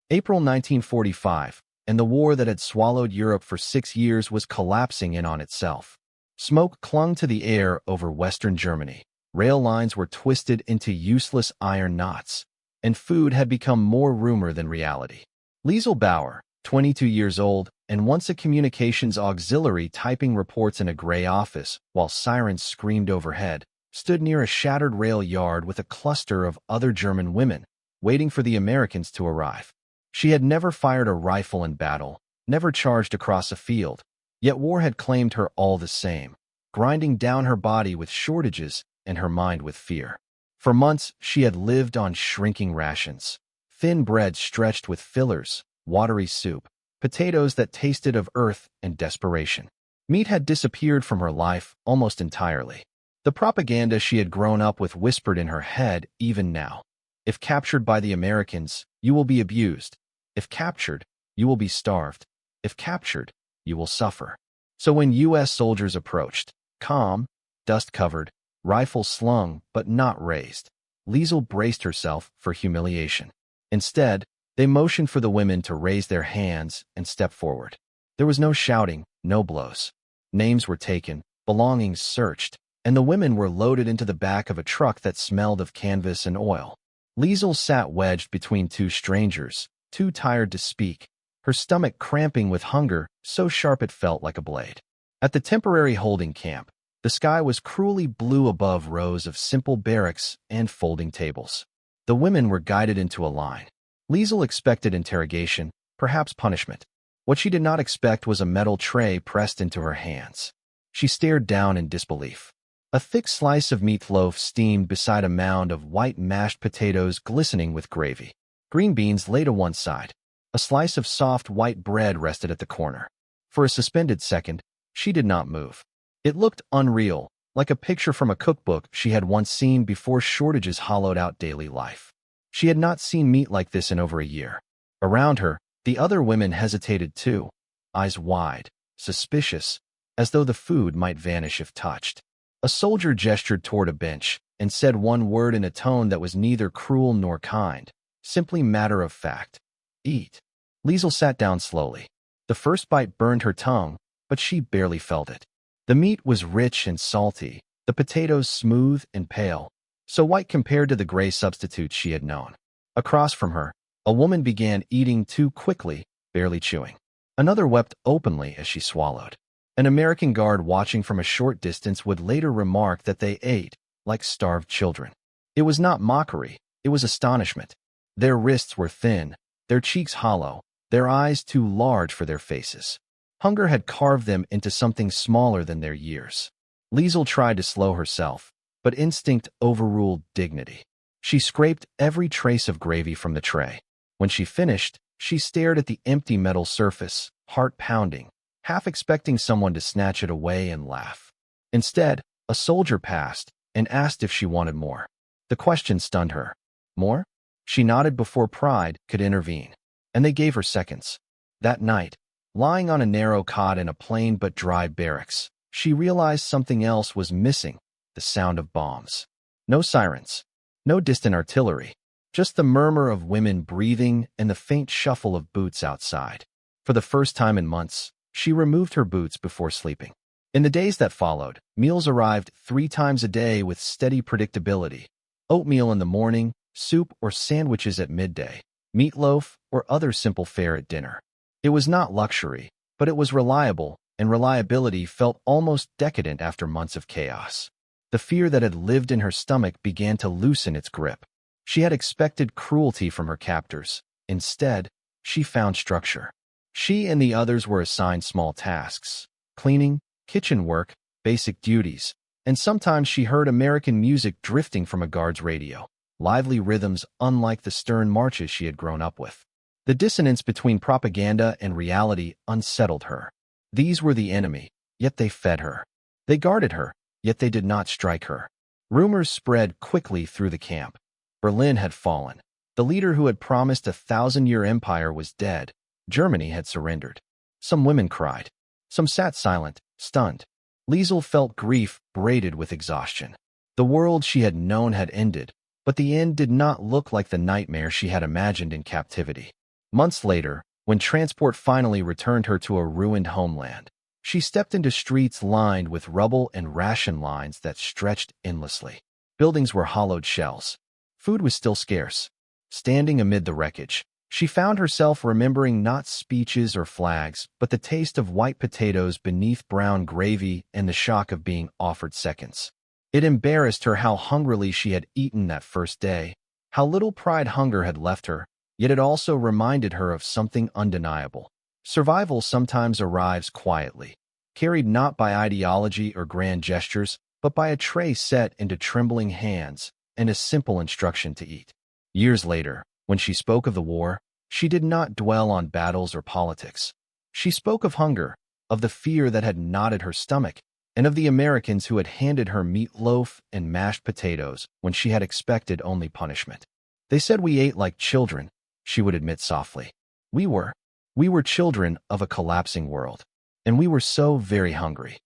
April 1945, and the war that had swallowed Europe for 6 years was collapsing in on itself. Smoke clung to the air over Western Germany. Rail lines were twisted into useless iron knots, and food had become more rumor than reality. Liesl Bauer, 22 years old, and once a communications auxiliary typing reports in a gray office while sirens screamed overhead, stood near a shattered rail yard with a cluster of other German women, waiting for the Americans to arrive. She had never fired a rifle in battle, never charged across a field, yet war had claimed her all the same, grinding down her body with shortages and her mind with fear. For months, she had lived on shrinking rations, thin bread stretched with fillers, watery soup, potatoes that tasted of earth and desperation. Meat had disappeared from her life almost entirely. The propaganda she had grown up with whispered in her head even now. If captured by the Americans, you will be abused. If captured, you will be starved. If captured, you will suffer. So when U.S. soldiers approached, calm, dust-covered, rifle slung but not raised, Liesl braced herself for humiliation. Instead, they motioned for the women to raise their hands and step forward. There was no shouting, no blows. Names were taken, belongings searched, and the women were loaded into the back of a truck that smelled of canvas and oil. Liesl sat wedged between two strangers, too tired to speak, her stomach cramping with hunger so sharp it felt like a blade. At the temporary holding camp, the sky was cruelly blue above rows of simple barracks and folding tables. The women were guided into a line. Liesl expected interrogation, perhaps punishment. What she did not expect was a metal tray pressed into her hands. She stared down in disbelief. A thick slice of meatloaf steamed beside a mound of white mashed potatoes glistening with gravy. Green beans lay to one side. A slice of soft white bread rested at the corner. For a suspended second, she did not move. It looked unreal, like a picture from a cookbook she had once seen before shortages hollowed out daily life. She had not seen meat like this in over a year. Around her, the other women hesitated too, eyes wide, suspicious, as though the food might vanish if touched. A soldier gestured toward a bench and said one word in a tone that was neither cruel nor kind, simply matter of fact. Eat. Liesl sat down slowly. The first bite burned her tongue, but she barely felt it. The meat was rich and salty, the potatoes smooth and pale, so white compared to the gray substitutes she had known. Across from her, a woman began eating too quickly, barely chewing. Another wept openly as she swallowed. An American guard watching from a short distance would later remark that they ate like starved children. It was not mockery, it was astonishment. Their wrists were thin, their cheeks hollow, their eyes too large for their faces. Hunger had carved them into something smaller than their years. Liesl tried to slow herself, but instinct overruled dignity. She scraped every trace of gravy from the tray. When she finished, she stared at the empty metal surface, heart pounding, half expecting someone to snatch it away and laugh. Instead, a soldier passed and asked if she wanted more. The question stunned her. More? She nodded before pride could intervene, and they gave her seconds. That night, lying on a narrow cot in a plain but dry barracks, she realized something else was missing, the sound of bombs. No sirens, no distant artillery, just the murmur of women breathing and the faint shuffle of boots outside. For the first time in months, she removed her boots before sleeping. In the days that followed, meals arrived 3 times a day with steady predictability. Oatmeal in the morning, soup or sandwiches at midday, meatloaf or other simple fare at dinner. It was not luxury, but it was reliable, and reliability felt almost decadent after months of chaos. The fear that had lived in her stomach began to loosen its grip. She had expected cruelty from her captors. Instead, she found structure. She and the others were assigned small tasks: cleaning, kitchen work, basic duties, and sometimes she heard American music drifting from a guard's radio, lively rhythms unlike the stern marches she had grown up with. The dissonance between propaganda and reality unsettled her. These were the enemy, yet they fed her. They guarded her, yet they did not strike her. Rumors spread quickly through the camp. Berlin had fallen. The leader who had promised a 1,000-year empire was dead. Germany had surrendered. Some women cried. Some sat silent, stunned. Liesl felt grief braided with exhaustion. The world she had known had ended, but the end did not look like the nightmare she had imagined in captivity. Months later, when transport finally returned her to a ruined homeland, she stepped into streets lined with rubble and ration lines that stretched endlessly. Buildings were hollowed shells. Food was still scarce. Standing amid the wreckage, she found herself remembering not speeches or flags, but the taste of white potatoes beneath brown gravy and the shock of being offered seconds. It embarrassed her how hungrily she had eaten that first day, how little pride hunger had left her, yet it also reminded her of something undeniable. Survival sometimes arrives quietly, carried not by ideology or grand gestures, but by a tray set into trembling hands and a simple instruction to eat. Years later, when she spoke of the war, she did not dwell on battles or politics. She spoke of hunger, of the fear that had knotted her stomach, and of the Americans who had handed her meatloaf and mashed potatoes when she had expected only punishment. They said we ate like children, she would admit softly. We were children of a collapsing world, and we were so very hungry.